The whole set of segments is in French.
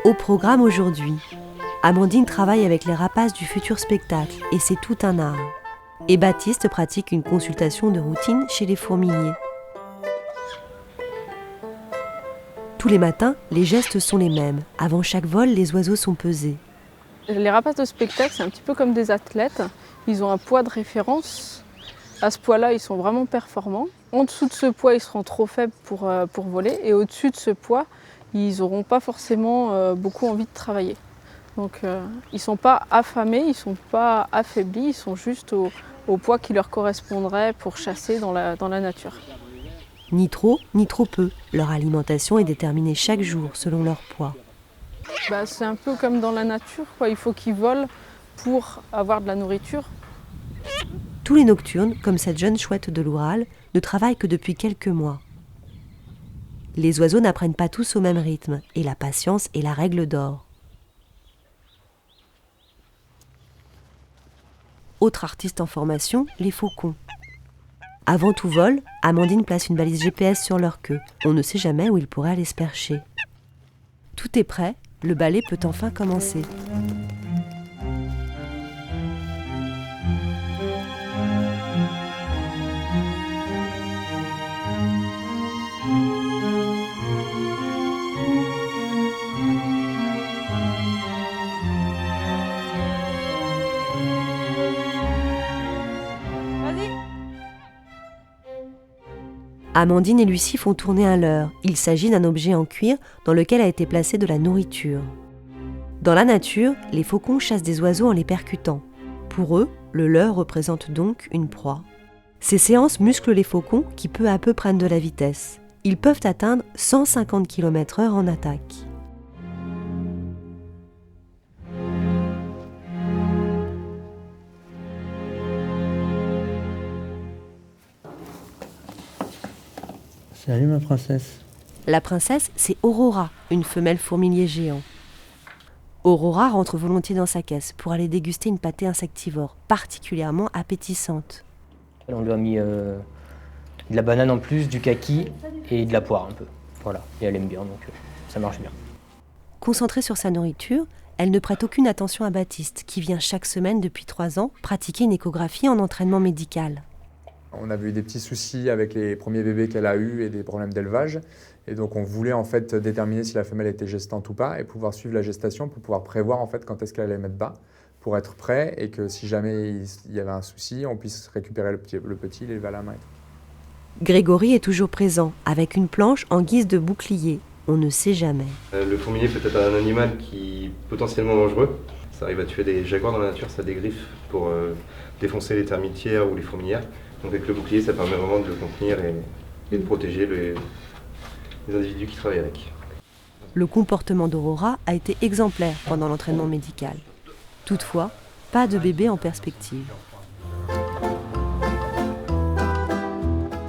Au programme aujourd'hui, Amandine travaille avec les rapaces du futur spectacle et c'est tout un art. Et Baptiste pratique une consultation de routine chez les fourmiliers. Tous les matins, les gestes sont les mêmes. Avant chaque vol, les oiseaux sont pesés. Les rapaces de spectacle, c'est un petit peu comme des athlètes. Ils ont un poids de référence. À ce poids-là, ils sont vraiment performants. En dessous de ce poids, ils seront trop faibles pour voler. Et au-dessus de ce poids, ils n'auront pas forcément beaucoup envie de travailler. Donc ils ne sont pas affamés, ils ne sont pas affaiblis, ils sont juste au poids qui leur correspondrait pour chasser dans la nature. Ni trop, ni trop peu. Leur alimentation est déterminée chaque jour selon leur poids. C'est un peu comme dans la nature, quoi. Il faut qu'ils volent pour avoir de la nourriture. Tous les nocturnes, comme cette jeune chouette de l'Oural, ne travaillent que depuis quelques mois. Les oiseaux n'apprennent pas tous au même rythme, et la patience est la règle d'or. Autre artiste en formation, les faucons. Avant tout vol, Amandine place une balise GPS sur leur queue. On ne sait jamais où ils pourraient aller se percher. Tout est prêt, le ballet peut enfin commencer. Amandine et Lucie font tourner un leurre. Il s'agit d'un objet en cuir dans lequel a été placée de la nourriture. Dans la nature, les faucons chassent des oiseaux en les percutant. Pour eux, le leurre représente donc une proie. Ces séances musclent les faucons qui peu à peu prennent de la vitesse. Ils peuvent atteindre 150 km/h en attaque. Salut ma princesse. La princesse, c'est Aurora, une femelle fourmilier géant. Aurora rentre volontiers dans sa caisse pour aller déguster une pâtée insectivore, particulièrement appétissante. On lui a mis de la banane en plus, du kaki et de la poire un peu. Voilà, et elle aime bien, donc ça marche bien. Concentrée sur sa nourriture, elle ne prête aucune attention à Baptiste, qui vient chaque semaine depuis 3 ans pratiquer une échographie en entraînement médical. On avait eu des petits soucis avec les premiers bébés qu'elle a eus et des problèmes d'élevage. Et donc on voulait en fait déterminer si la femelle était gestante ou pas et pouvoir suivre la gestation pour pouvoir prévoir en fait quand est-ce qu'elle allait mettre bas pour être prêt et que si jamais il y avait un souci, on puisse récupérer le petit, l'élever à la main. Grégory est toujours présent, avec une planche en guise de bouclier. On ne sait jamais. Le fourmilier peut être un animal qui est potentiellement dangereux. Ça arrive à tuer des jaguars dans la nature, ça dégriffe pour défoncer les termitières ou les fourmilières. Donc avec le bouclier, ça permet vraiment de le contenir et de protéger les individus qui travaillent avec. Le comportement d'Aurora a été exemplaire pendant l'entraînement médical. Toutefois, pas de bébé en perspective.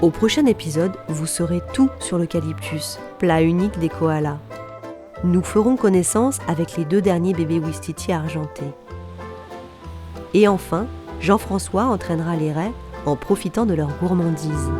Au prochain épisode, vous saurez tout sur l'eucalyptus, plat unique des koalas. Nous ferons connaissance avec les 2 derniers bébés ouistiti argentés. Et enfin, Jean-François entraînera les raies en profitant de leur gourmandise.